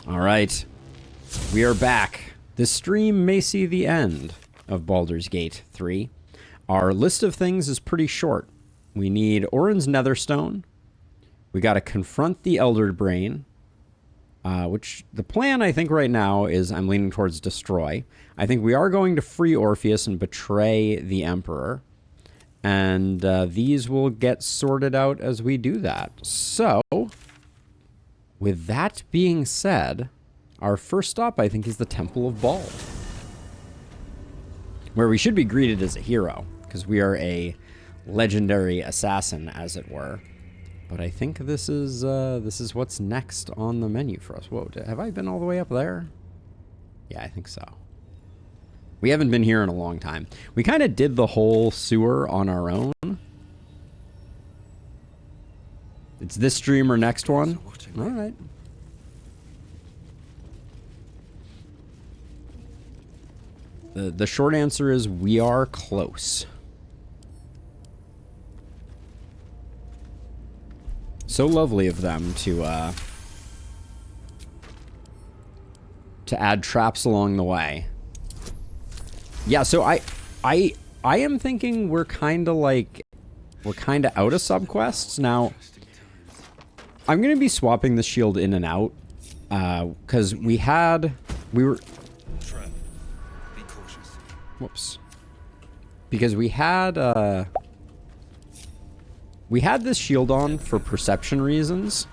All right. We are back. This stream may see the end of Baldur's Gate 3. Our list of things is pretty short. We need Orin's Netherstone. We got to confront the Elder Brain, which the plan, I think, right now is I'm leaning towards destroy. I think we are going to free Orpheus and betray the Emperor. And these will get sorted out as we do that. So, with that being said, our first stop, I think, is the Temple of Bhaal, where we should be greeted as a hero, because we are a legendary assassin, as it were. But I think this is what's next on the menu for us. Whoa, have I been all the way up there? Yeah, I think so. We haven't been here in a long time. We kind of did the whole sewer on our own. It's this stream or next one? All right. The short answer is we are close. So lovely of them to add traps along the way. Yeah, so I am thinking we're kind of out of subquests now. I'm gonna be swapping the shield in and out because we were. Whoops. Because we had this shield on for perception reasons,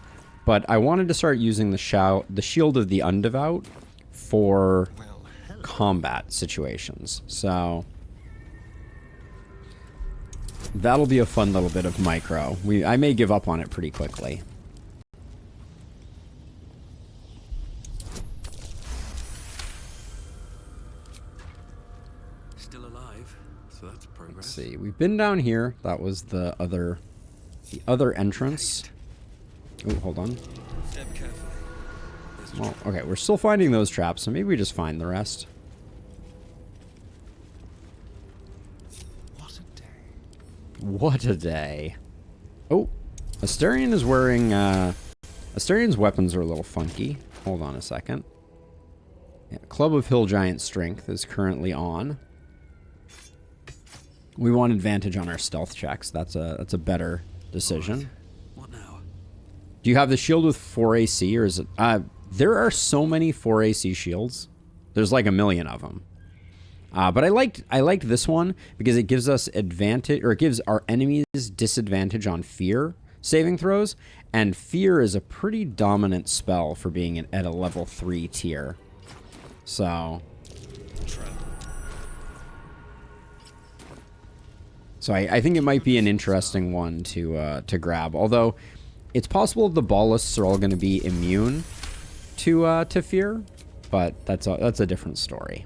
but I wanted to start using the shield of the Undevout for combat situations. So that'll be a fun little bit of micro. I may give up on it pretty quickly. Let's see. We've been down here. That was the other entrance. Oh, hold on. Well, okay, we're still finding those traps, so maybe we just find the rest. What a day. What a day. Oh, Astarion is wearing Astarion's weapons are a little funky. Hold on a second. Yeah, Club of Hill Giant Strength is currently on. We want advantage on our stealth checks. That's a better decision. What now? Do you have the shield with 4 AC, or is it? There are so many 4 AC shields. There's like a million of them. But I liked this one because it gives us advantage, or it gives our enemies disadvantage on fear saving throws, and fear is a pretty dominant spell for being at a level 3 tier. So I think it might be an interesting one to grab. Although it's possible the ballists are all going to be immune to fear, but that's a different story.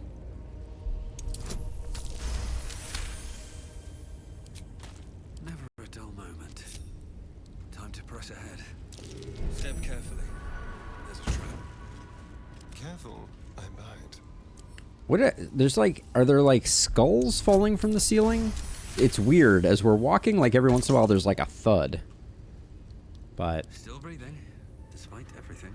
Never a dull moment. Time to press ahead. Step carefully. There's a trap. Careful, I might. Are there like skulls falling from the ceiling? It's weird. As we're walking, like every once in a while, there's like a thud. But still breathing, despite everything.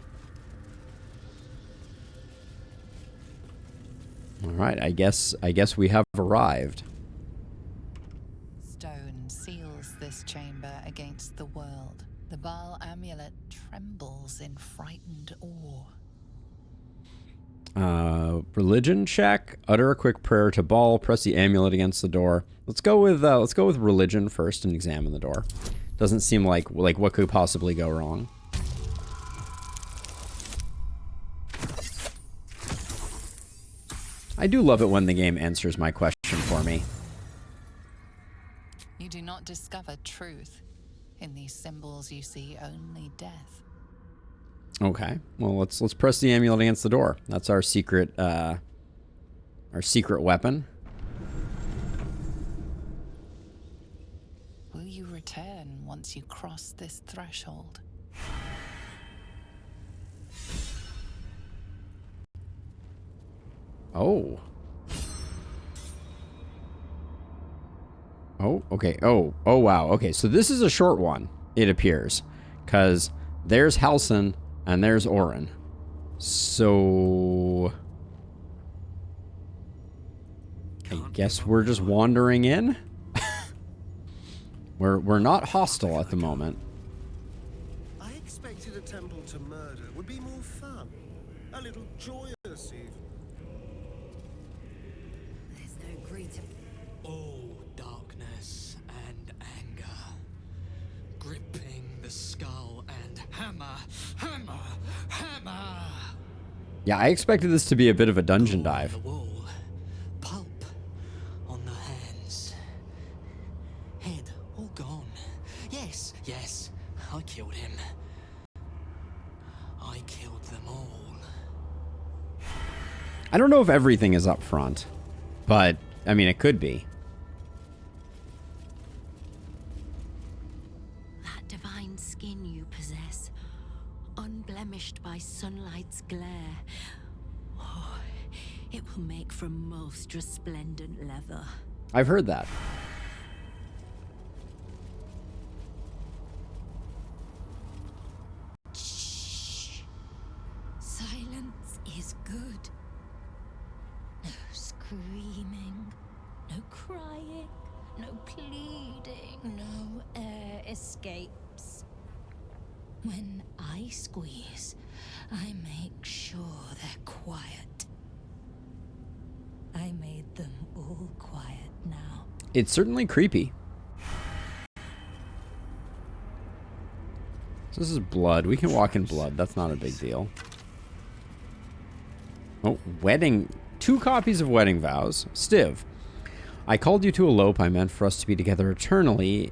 All right, I guess we have arrived. Stone seals this chamber against the world. The Bhaal amulet trembles in frightened awe. Religion check. Utter a quick prayer to Bhaal. Press the amulet against the door. Let's go with religion first and examine the door. Doesn't seem like what could possibly go wrong. I do love it when the game answers my question for me. You do not discover truth. In these symbols you see only death. Okay. Well, let's press the amulet against the door. That's our secret weapon. Will you return once you cross this threshold? Oh. Oh, okay. Oh, wow. Okay, so this is a short one, it appears. Because there's Halsin and there's Orin. So I guess we're just wandering in. We're not hostile at the moment. I expected a temple to murder would be more fun. A little joyous even. There's no greater. Oh, darkness and anger. Gripping the skull and hammer, hammer, hammer. Yeah, I expected this to be a bit of a dungeon Gore on dive. the wall. Pulp on the hands. Head all gone. Yes, yes, I killed him. I killed them all. I don't know if everything is up front, but I mean, it could be. That divine skin you possess, unblemished by sunlight's glare. Oh, it will make for most resplendent leather. I've heard that. Shh. Silence is good. No screaming, no crying, no pleading, no air escapes. When I squeeze, I make sure they're quiet. I made them all quiet now. It's certainly creepy. So this is blood. We can walk in blood. That's not a big deal. Oh, wedding. 2 copies of Wedding Vows. Stiv. I called you to elope. I meant for us to be together eternally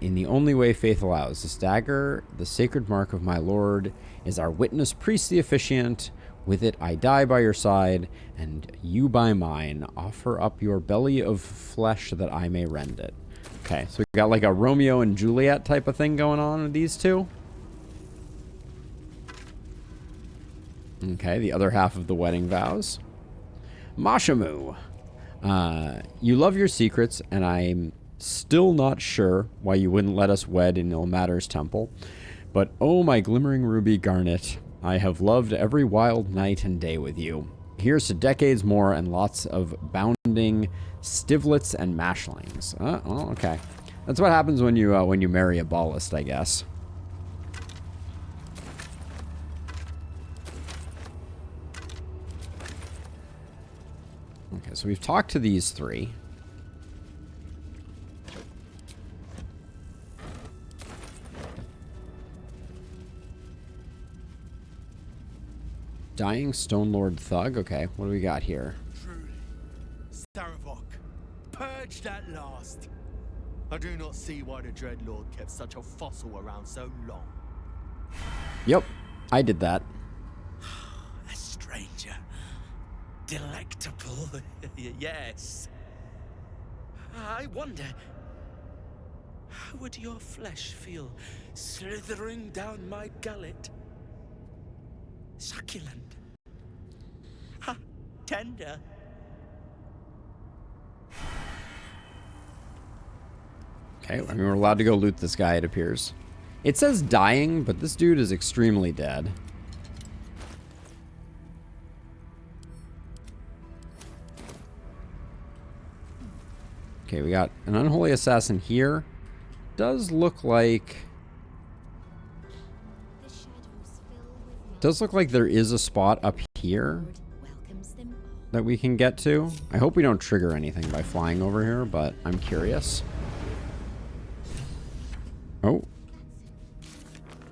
in the only way faith allows. This dagger, the sacred mark of my lord, is our witness priest the officiant. With it I die by your side, and you by mine. Offer up your belly of flesh that I may rend it. Okay, so we got like a Romeo and Juliet type of thing going on with these two. Okay, the other half of the wedding vows. Mashamu. You love your secrets, and I'm still not sure why you wouldn't let us wed in Ilmater's temple. But oh, my glimmering ruby garnet, I have loved every wild night and day with you. Here's to decades more and lots of bounding stivlets and mashlings. Oh, okay. That's what happens when you marry a ballist, I guess. Okay, so we've talked to these 3. Dying Stone Lord Thug. Okay, what do we got here? Truly, Saravok, purged at last. I do not see why the Dreadlord kept such a fossil around so long. Yep, I did that. A stranger. Delectable. Yes. I wonder, how would your flesh feel slithering down my gullet? Succulent. Ha! Tender. Okay, I mean, we're allowed to go loot this guy, it appears. It says dying, but this dude is extremely dead. Okay, we got an unholy assassin here. Does look like... Does look like there is a spot up here that we can get to. I hope we don't trigger anything by flying over here, but I'm curious. Oh.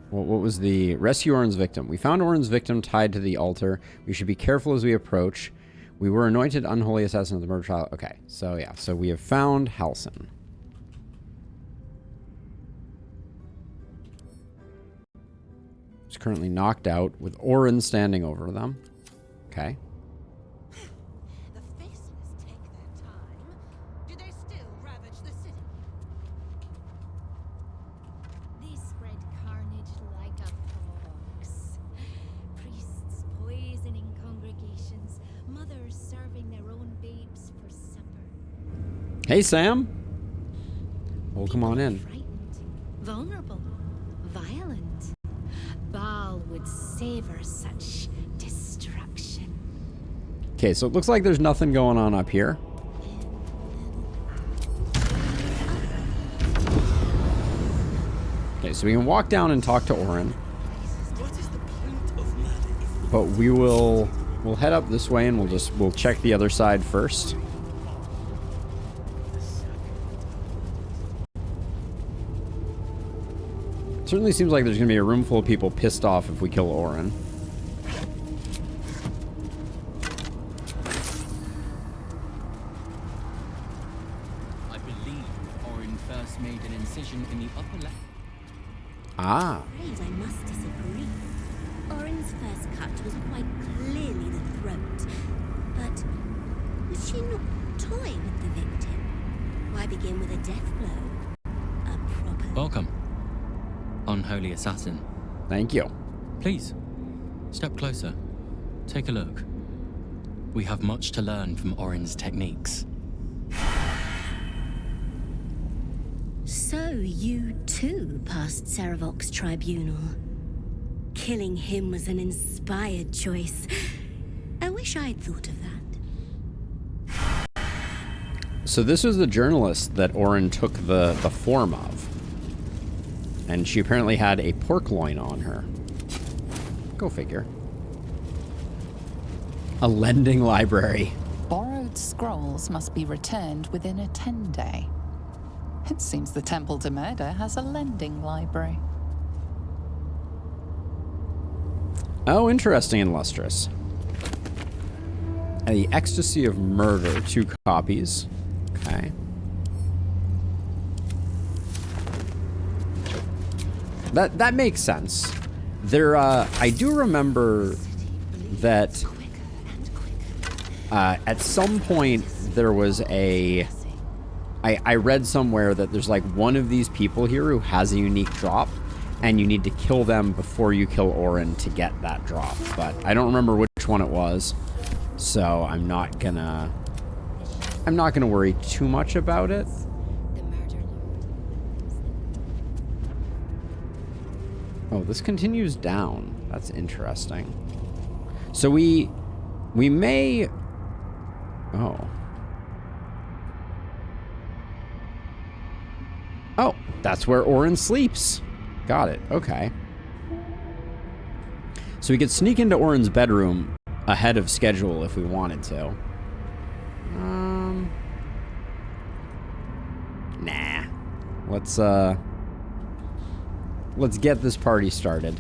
Well, what was the... Rescue Orin's victim. We found Orin's victim tied to the altar. We should be careful as we approach. We were anointed unholy assassin of the murder trial. Okay, so yeah. So we have found Halsin. He's currently knocked out with Orin standing over them. Okay. The faceless take their time. Do they still ravage the city? They spread carnage like a fox. Priests poisoning congregations, mothers serving their own babes for supper. Hey, Sam. Well, come on in. Frightened, vulnerable, violent. Baal would savor such destruction. Okay, so it looks like there's nothing going on up here. Okay, so we can walk down and talk to Orin. What is the point of murder if But we'll head up this way and we'll check the other side first. Certainly seems like there's gonna be a room full of people pissed off if we kill Orin. I believe Orin first made an incision in the upper left. Ah, Afraid I must disagree. Orin's first cut was quite clearly the throat. But was she not toying with the victim? Why begin with a death blow? A proper... Welcome, unholy assassin. thank you. Please, step closer. Take a look. We have much to learn from Orin's techniques. So you too passed Saravok's tribunal. Killing him was an inspired choice. I wish I'd thought of that. So this was the journalist that Orin took the form of. And she apparently had a pork loin on her. Go figure. A lending library. Borrowed scrolls must be returned within a 10-day. It seems the Temple to Murder has a lending library. Oh, interesting and lustrous. And the Ecstasy of Murder, 2 copies. Okay. That makes sense. There, I do remember that at some point there was a... I read somewhere that there's like one of these people here who has a unique drop, and you need to kill them before you kill Orin to get that drop. But I don't remember which one it was, so I'm not gonna worry too much about it. The murder Oh, this continues down. That's interesting. So we may... Oh. Oh, that's where Orin sleeps. Got it. Okay. So we could sneak into Orin's bedroom ahead of schedule if we wanted to. Nah. Let's get this party started.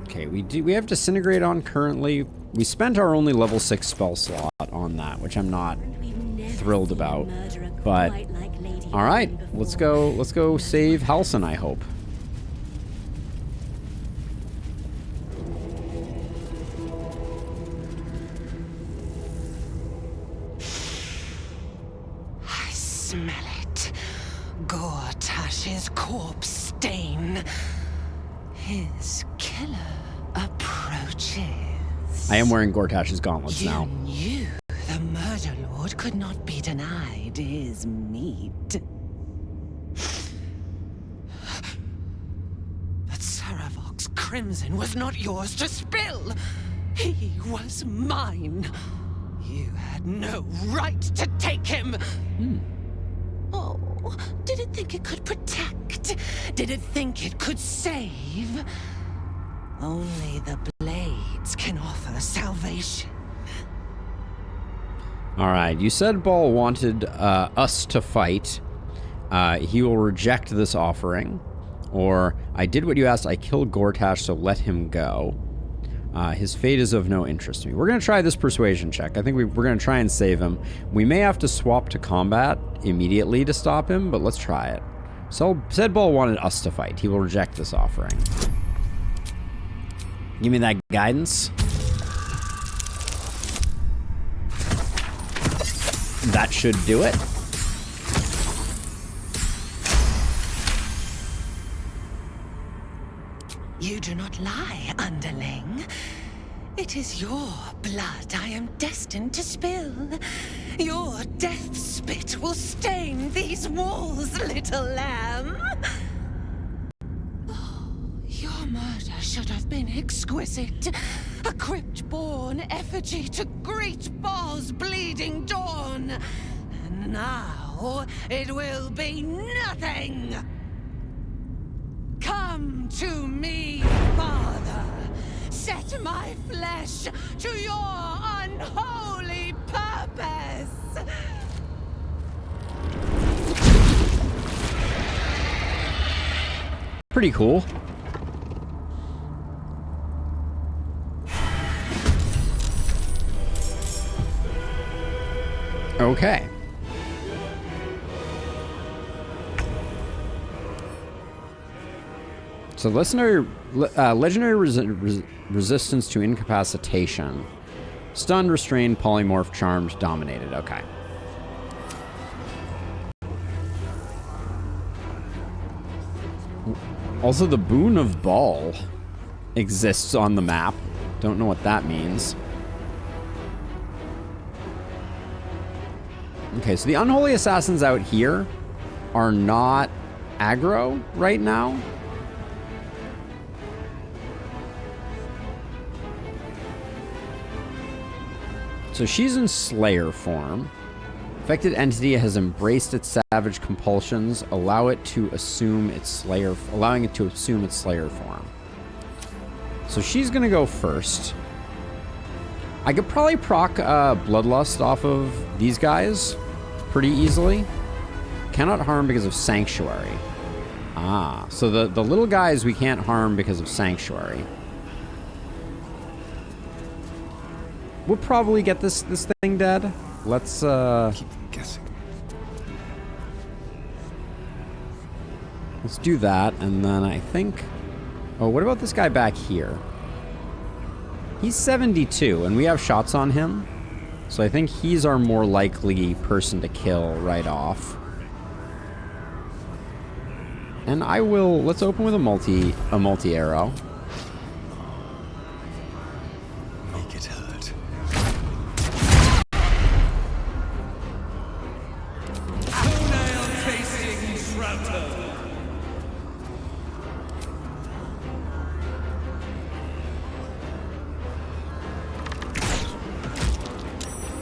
Okay, we have Disintegrate on currently. We spent our only level 6 spell slot on that, which I'm not thrilled about. But all right, let's go save Halsin, I hope. I smell it. Gortash's corpse stain. His killer approaches. I am wearing Gortash's gauntlets You now. knew the Murder Lord could not be denied his meat. But Saravok's crimson was not yours to spill. He was mine. You had no right to take him. Oh, did it think it could protect? Did it think it could save? Only the blades can offer salvation. All right, you said Ball wanted us to fight. He will reject this offering. Or, I did what you asked, I killed Gortash, so let him go. His fate is of no interest to me. We're going to try this persuasion check. I think we're going to try and save him. We may have to swap to combat immediately to stop him, but let's try it. So, said Ball wanted us to fight. He will reject this offering. Give me that guidance. That should do it. You do not lie, underling. It is your blood I am destined to spill. Your death spit will stain these walls, little lamb. Oh, your murder should have been exquisite. A crypt-born effigy to greet Baal's bleeding dawn. And now it will be nothing. Come to me, Father. Set my flesh to your unholy purpose! Pretty cool. Okay. So legendary resistance to incapacitation. Stunned, restrained, polymorph, charmed, dominated. Okay. Also, the Boon of Baal exists on the map. Don't know what that means. Okay, so the Unholy Assassins out here are not aggro right now. So she's in Slayer form. Affected entity has embraced its savage compulsions, allowing it to assume its Slayer form. So she's gonna go first. I could probably proc Bloodlust off of these guys pretty easily. Cannot harm because of Sanctuary. Ah, so the little guys we can't harm because of Sanctuary. We'll probably get this thing dead. Let's Keep guessing. let's do that, and then I think. Oh, what about this guy back here? He's 72, and we have shots on him, so I think he's our more likely person to kill right off. And I will. Let's open with a multi arrow. Make it hurt.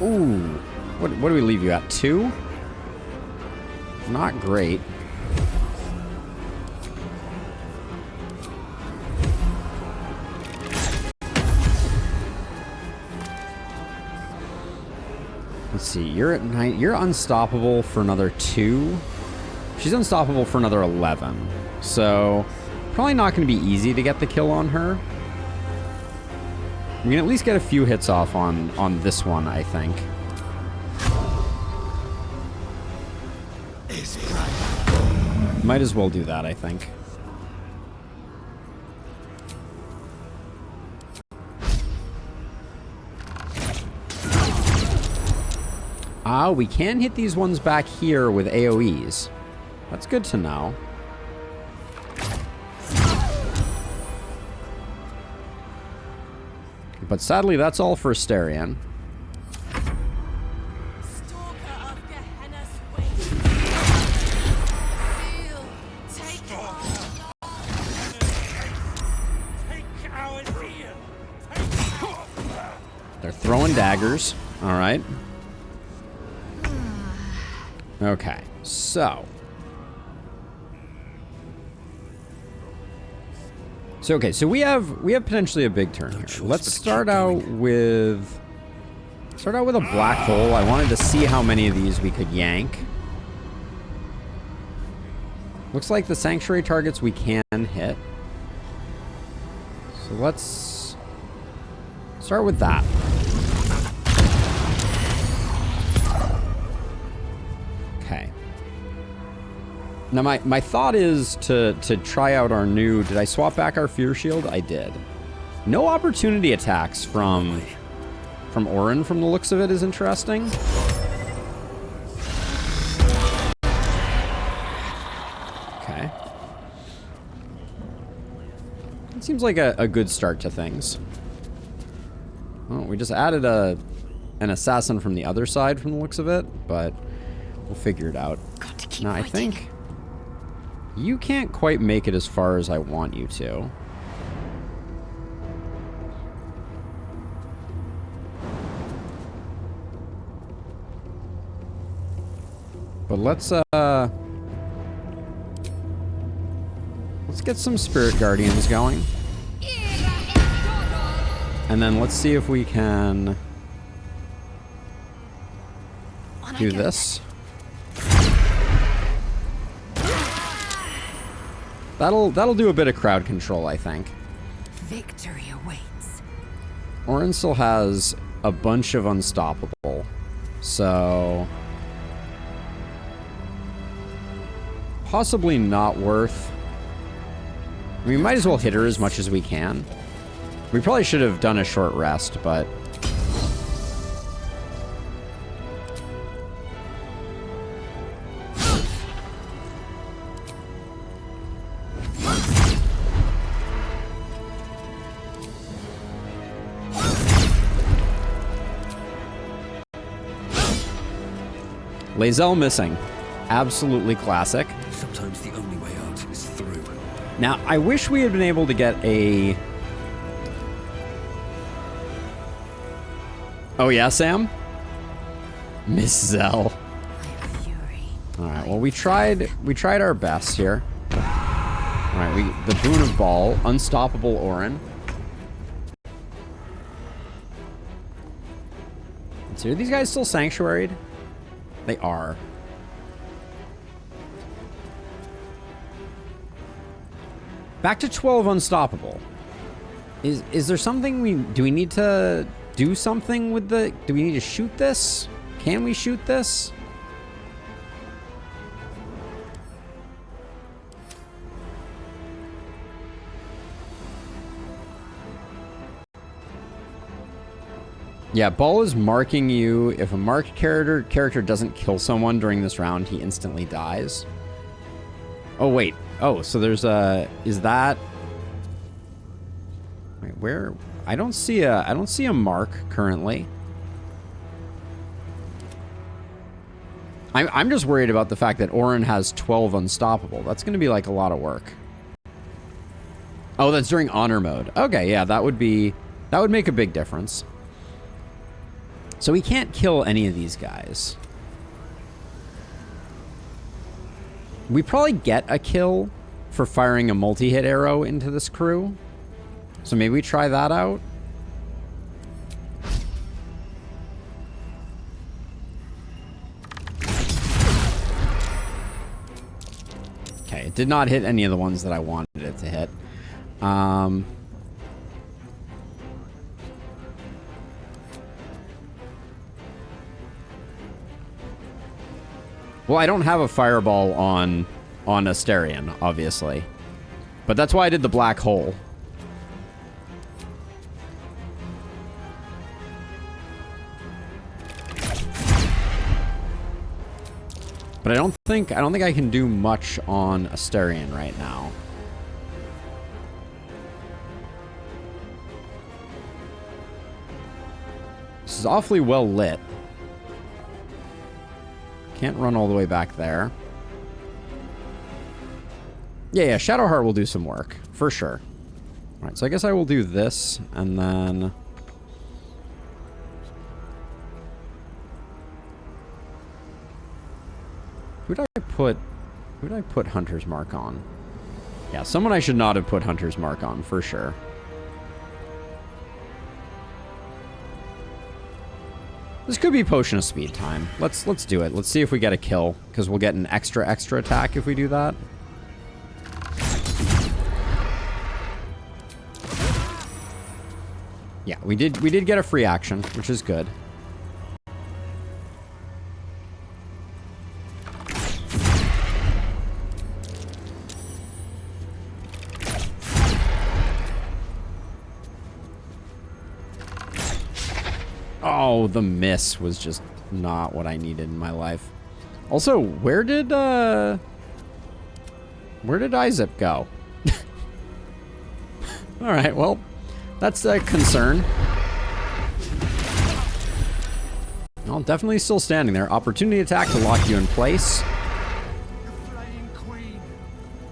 Ooh, what do we leave you at? 2? Not great. Let's see, you're at 9. You're unstoppable for another 2. She's unstoppable for another 11. So, probably not going to be easy to get the kill on her. We can at least get a few hits off on this one, I think. Might as well do that, I think. Ah, we can hit these ones back here with AoEs. That's good to know. But sadly, that's all for Astarion. They're throwing daggers. All right. Okay, so. So we have potentially a big turn here. Let's start out with a black hole. I wanted to see how many of these we could yank. Looks like the sanctuary targets we can hit. So let's start with that. Okay. Now my thought is to try out our new. Did I swap back our fear shield? I did. No opportunity attacks from Orin from the looks of it is interesting. Okay. It seems like a good start to things. Well, we just added an assassin from the other side from the looks of it, but we'll figure it out. Got to keep Now, I fighting. think you can't quite make it as far as I want you to. But let's get some Spirit Guardians going. And then let's see if we can On I do go. this. That'll do a bit of crowd control, I think. Victory awaits. Orin still has a bunch of unstoppable, so possibly not worth. I mean, we might as well hit her as much as we can. We probably should have done a short rest, but Lae'zel missing. Absolutely classic. Sometimes the only way out is through. Now, I wish we had been able to get a... Oh yeah, Sam? Miss Zell. Alright, well we tried our best here. Alright, the Boon of Ball, unstoppable Orin. Let's see, are these guys still sanctuaried? They are. Back to 12 unstoppable. Is there something do we need to do something with do we need to shoot this? Can we shoot this? Yeah, Ball is marking you. If a marked character doesn't kill someone during this round, he instantly dies. Oh, wait. Oh, so there's is that... Wait, where... I don't see a mark currently. I'm just worried about the fact that Orin has 12 unstoppable. That's going to be like a lot of work. Oh, that's during honor mode. Okay, yeah, that would make a big difference. So we can't kill any of these guys. We probably get a kill for firing a multi-hit arrow into this crew. So maybe we try that out. Okay, it did not hit any of the ones that I wanted it to hit. Well, I don't have a fireball on Asterion, obviously. But that's why I did the black hole. But I don't think I can do much on Asterion right now. This is awfully well lit. Can't run all the way back there. Yeah, Shadowheart will do some work, for sure. Alright, so I guess I will do this, and then... Who did I put Hunter's Mark on? Yeah, someone I should not have put Hunter's Mark on, for sure. This could be Potion of Speed time. Let's do it. Let's see if we get a kill, because we'll get an extra attack if we do that. Yeah, we did get a free action, which is good. Oh, the miss was just not what I needed in my life. Also, where did Izip go? All right, well, that's a concern. Well, definitely still standing there. Opportunity attack to lock you in place. The flaying queen,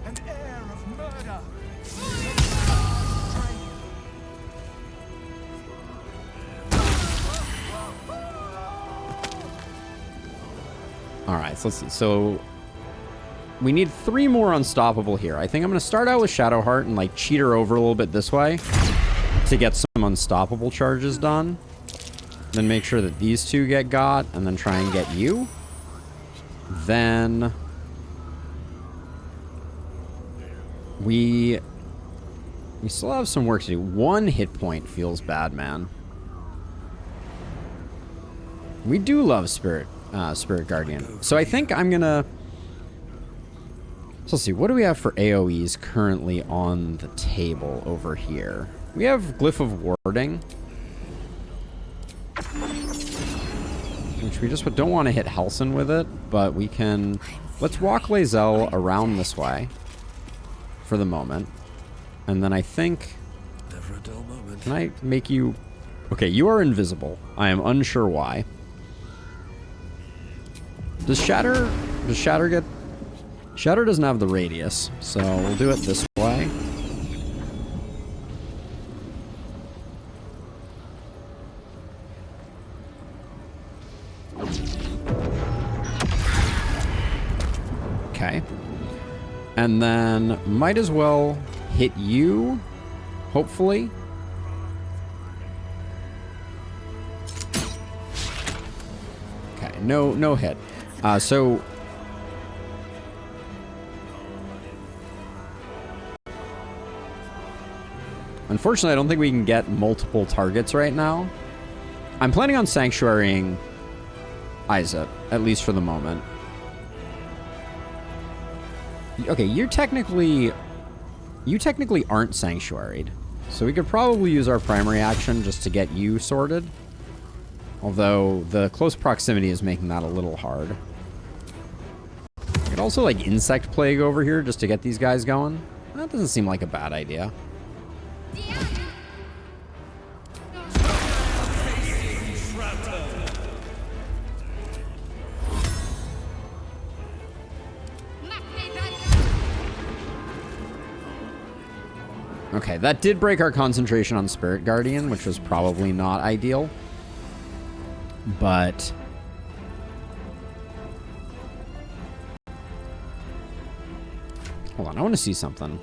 an heir of murder. Alright, so let's see. So we need 3 more unstoppable here. I think I'm going to start out with Shadowheart and like cheat her over a little bit this way to get some unstoppable charges done. Then make sure that these 2 get got, and then try and get you. Then we still have some work to do. 1 hit point feels bad, man. We do love Spirit Guardian. So I think I'm gonna... So let's see, what do we have for AoEs currently on the table over here? We have Glyph of Warding, which we just don't want to hit Halsin with it, but we can... Let's walk Lae'zel around this way for the moment. And then I think... Never a dull moment. Can I make you... Okay, you are invisible. I am unsure why. Does Shatter get... Shatter doesn't have the radius, so we'll do it this way. Okay. And then might as well hit you, hopefully. Okay, no hit. So unfortunately, I don't think we can get multiple targets right now. I'm planning on sanctuarying Isa, at least for the moment. Okay, you technically aren't sanctuaried, so we could probably use our primary action just to get you sorted. Although the close proximity is making that a little hard. I could also like insect plague over here just to get these guys going. That doesn't seem like a bad idea. Okay, that did break our concentration on Spirit Guardian, which was probably not ideal. But... hold on, I want to see something.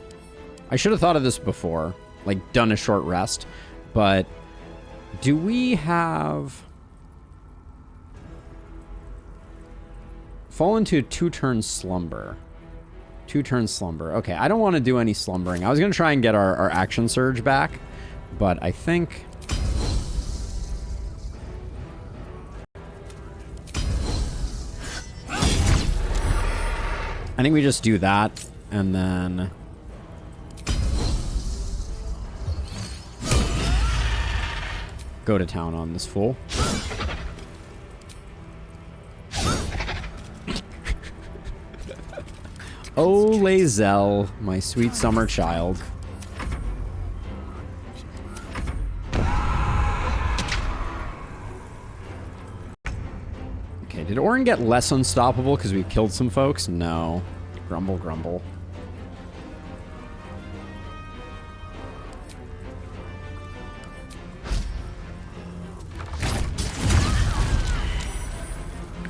I should have thought of this before, like done a short rest, but do we have... fall into a 2-turn slumber? 2-turn slumber. Okay, I don't want to do any slumbering. I was going to try and get our action surge back, but I think... we just do that, and then... go to town on this fool. Oh, Lae'zel, my sweet summer child. Okay, did Orin get less unstoppable because we killed some folks? No. Grumble, grumble.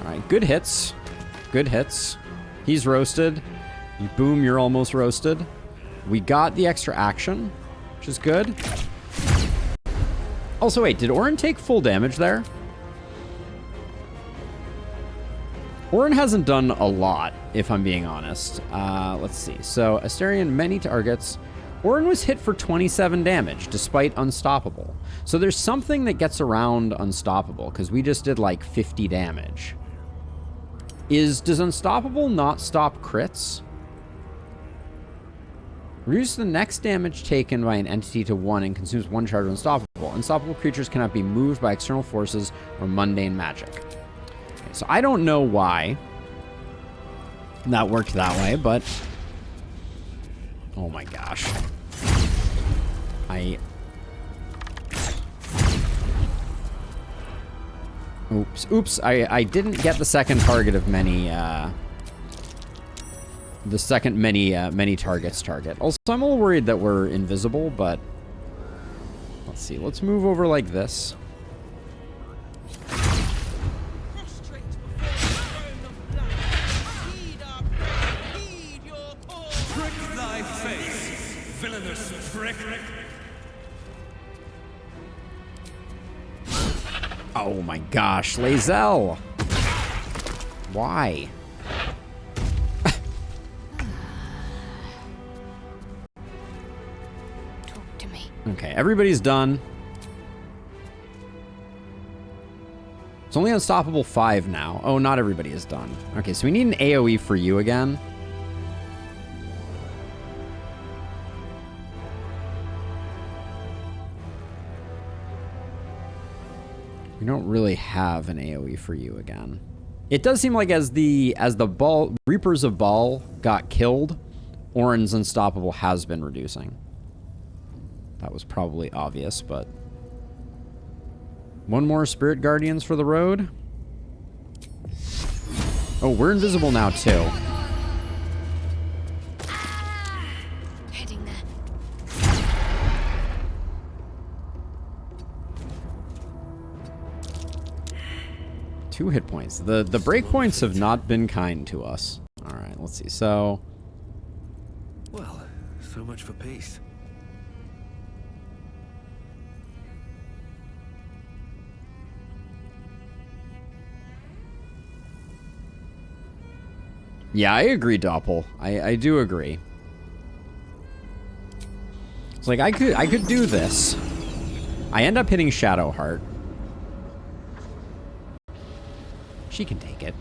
Alright, good hits. Good hits. He's roasted. Boom, you're almost roasted. We got the extra action, which is good. Also, wait, did Orin take full damage there? Orin hasn't done a lot, if I'm being honest. Let's see. So, Astarion, many targets. Orin was hit for 27 damage, despite Unstoppable. So there's something that gets around Unstoppable, because we just did like 50 damage. Does Unstoppable not stop crits? Reduce the next damage taken by an entity to 1 and consumes 1 charge of Unstoppable. Unstoppable creatures cannot be moved by external forces or mundane magic. Okay, so I don't know why that worked that way, but... oh my gosh. Oops. I didn't get the second target of many, the second many targets target. Also, I'm a little worried that we're invisible, but let's see. Let's move over like this. Prick thy face, villainous prick. Oh my gosh, Lae'zel! Why? Talk to me. Okay, everybody's done. It's only Unstoppable 5 now. Oh, not everybody is done. Okay, so we need an AoE for you again. We don't really have an AoE for you again. It does seem like as the Reapers of Baal got killed, Orin's Unstoppable has been reducing. That was probably obvious, but one more Spirit Guardians for the road. Oh, we're invisible now too. Heading there. 2 hit points. The breakpoints have not been kind to us. All right, let's see. So, Well, so much for peace. yeah, I agree, Doppel. I do agree. It's like I could do this. I end up hitting Shadowheart. She can take it.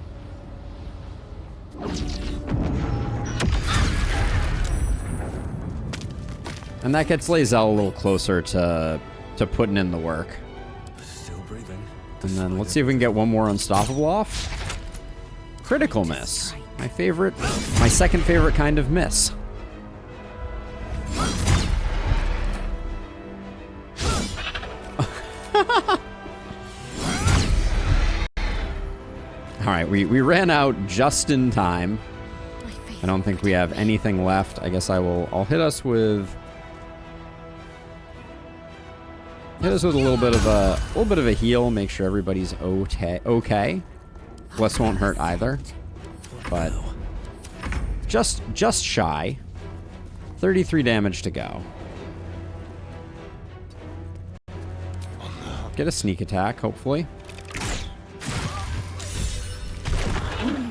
And that gets Lae'zel a little closer to putting in the work. Still breathing. And then let's see if we can get one more Unstoppable off. Critical miss. My favorite, my second favorite kind of miss. All right, we ran out just in time. I don't think we have anything left. I guess I'll hit us with a little bit of a heal, make sure everybody's okay. Bless won't hurt either. But just shy. 33 damage to go. Get a sneak attack, hopefully.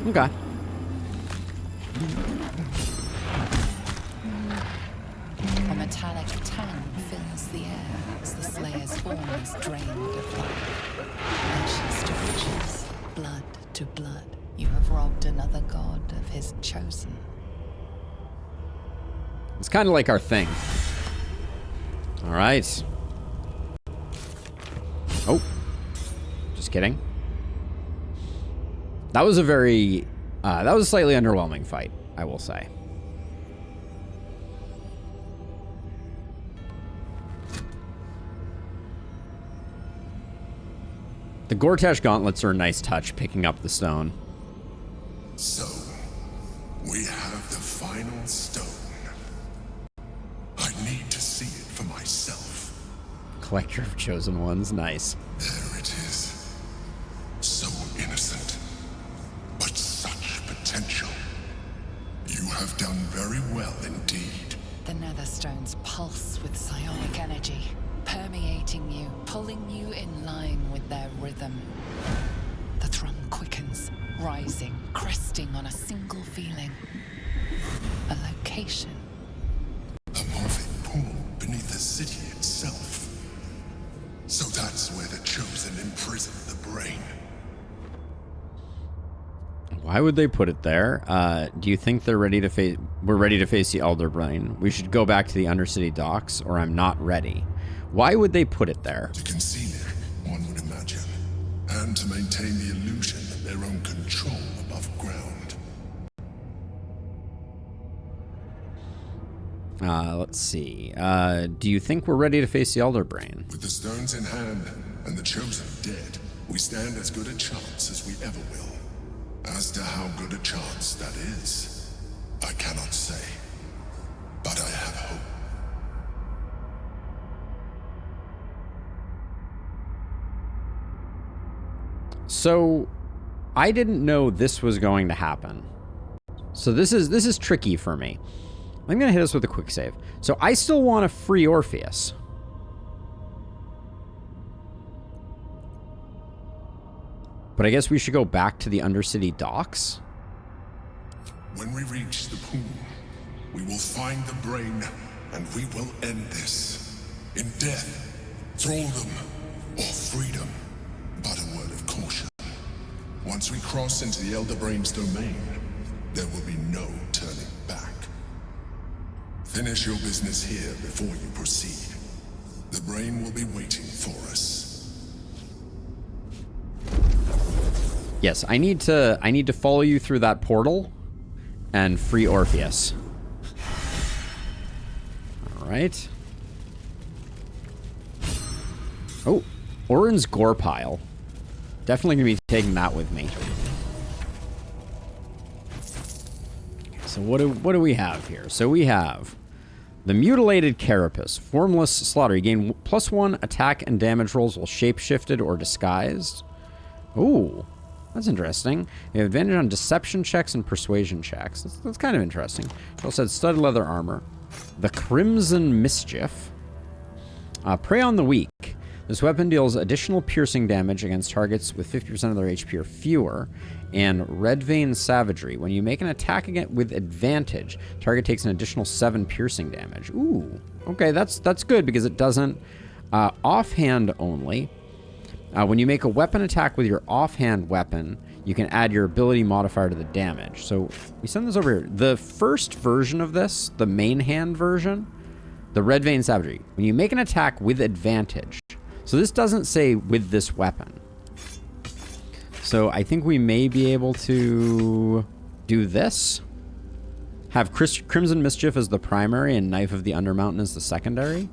Okay. A metallic tang fills the air as the Slayer's form is drained of life. Ashes to ashes, blood to blood, you have robbed another god of his chosen. It's kind of like our thing. All right. Oh. Just kidding. That was a very, that was a slightly underwhelming fight, I will say. The Gortash gauntlets are a nice touch, picking up the stone. So, we have the final stone. I need to see it for myself. Collector of Chosen Ones, nice. There it is. So innocent, but such potential. You have done very well indeed. The Netherstones pulse with psionic energy, permeating you, pulling you in line with their rhythm. The thrum quickens, rising, cresting on a single feeling. A location. A Morphic pool beneath the city itself. So that's where the Chosen imprisoned the brain. Why would they put it there? Do you think they're ready to face? We're ready to face the Elder Brain. We should go back to the Undercity docks, or I'm not ready. Why would they put it there? To conceal it, one would imagine. And to maintain the illusion of their own control above ground. Let's see. Do you think we're ready to face the Elder Brain? With the stones in hand and the Chosen dead, we stand as good a chance as we ever will. As to how good a chance that is, I cannot say. But I have hope. So, I didn't know this was going to happen. So this is tricky for me. I'm gonna hit us with a quick save. So I still want to free Orpheus. But I guess we should go back to the Undercity docks. When we reach the pool, we will find the brain, and we will end this. In death, thraldom, or freedom. But a word of caution. Once we cross into the Elder Brain's domain, there will be no turning back. Finish your business here before you proceed. The brain will be waiting for us. Yes, I need to follow you through that portal and free Orpheus. All right. Oh, Orin's gore pile. Definitely gonna be taking that with me. So what do we have here? So we have the Mutilated Carapace, Formless Slaughter. You gain +1 attack and damage rolls while shapeshifted or disguised. Ooh, that's interesting. You have advantage on deception checks and persuasion checks. That's kind of interesting. It also said studded leather armor. The Crimson Mischief. Prey on the Weak. This weapon deals additional piercing damage against targets with 50% of their HP or fewer. And Red Vein Savagery. When you make an attack with advantage, target takes an additional 7 piercing damage. Ooh, okay, that's good because it doesn't offhand only. When you make a weapon attack with your offhand weapon, you can add your ability modifier to the damage. So we send this over here. The first version of this, the main hand version, the Red Vein Savagery. When you make an attack with advantage. So this doesn't say with this weapon. So I think we may be able to do this. Have Crimson Mischief as the primary and Knife of the Undermountain as the secondary.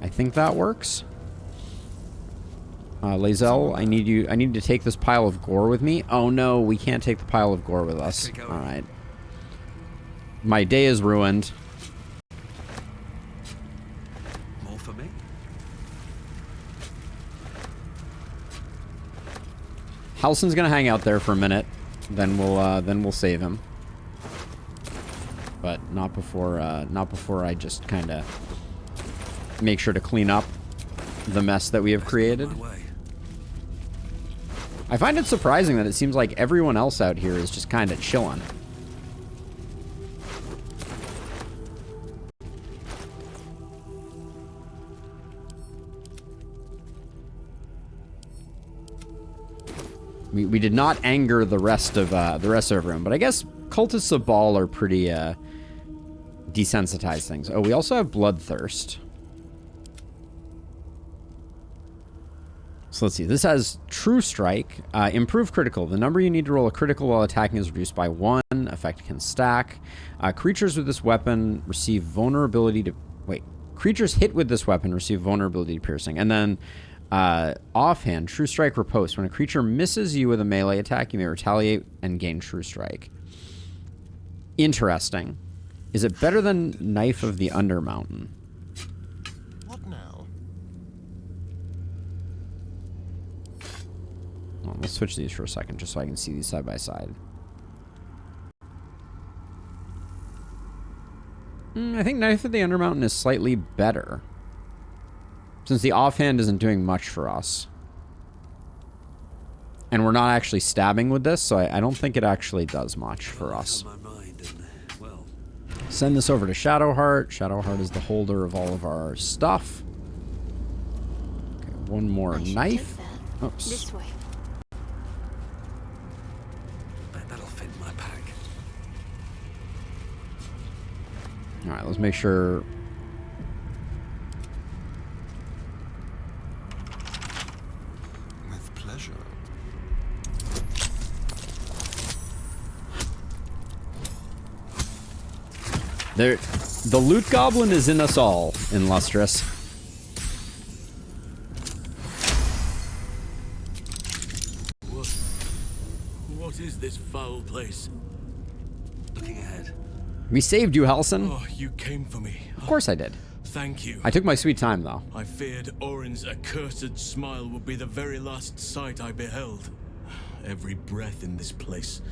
I think that works. Lae'zel, I need to take this pile of gore with me. Oh no, we can't take the pile of gore with us. All right. My day is ruined. More for me? Halsin's gonna hang out there for a minute, then we'll save him. But not before I just kind of make sure to clean up the mess that we have created. I find it surprising that it seems like everyone else out here is just kind of chilling. We did not anger the rest of everyone, but I guess cultists of Baal are pretty desensitized things. Oh, we also have Bloodthirst. So let's see. This has True Strike, Improve Critical. The number you need to roll a critical while attacking is reduced by 1. Effect can stack. Creatures with this weapon receive vulnerability to... Wait. Creatures hit with this weapon receive vulnerability to piercing. And then offhand, True Strike Riposte. When a creature misses you with a melee attack, you may retaliate and gain True Strike. Interesting. Is it better than Knife of the Undermountain? What now? Well, let's switch these for a second just so I can see these side by side. I think Knife of the Undermountain is slightly better. Since the offhand isn't doing much for us. And we're not actually stabbing with this, so I don't think it actually does much for us. Send this over to Shadowheart. Shadowheart is the holder of all of our stuff. Okay, one more knife. Oops. This way. Bet that'll fit in my pack. Alright, let's make sure... With pleasure. The loot goblin is in us all, in Lustrous. Looking ahead. We saved you, Halsin. Oh, you came for me. Of course I did. Thank you. I took my sweet time, though. I feared Orin's accursed smile would be the very last sight I beheld. Every breath in this place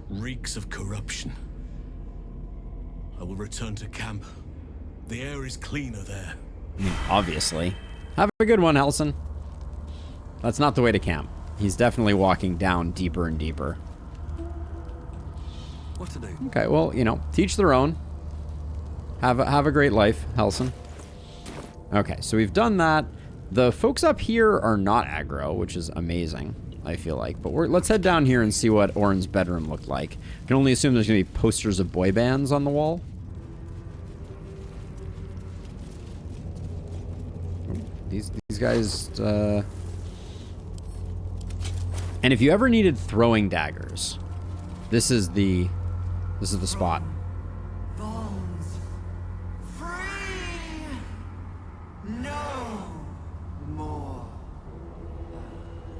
reeks of corruption. I will return to camp. The air is cleaner there. Obviously. Have a good one, Halsin. That's not the way to camp. He's definitely walking down deeper and deeper. What to do? Okay, well, you know, teach their own. Have a great life, Halsin. Okay, so we've done that. The folks up here are not aggro, which is amazing, I feel like. But let's head down here and see what Orin's bedroom looked like. I can only assume there's going to be posters of boy bands on the wall. These guys, And if you ever needed throwing daggers, this is the spot. Bones free. No more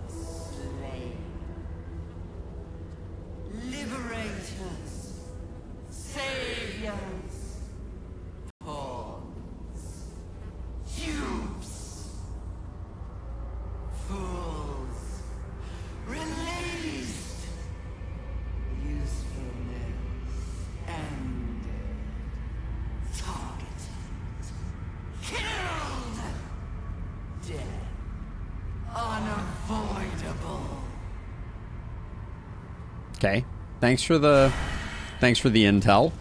slave. Liberators, saviors, pawns, dupes, fools, released, usefulness ended, targeted, killed, death unavoidable. Okay. Thanks for the intel.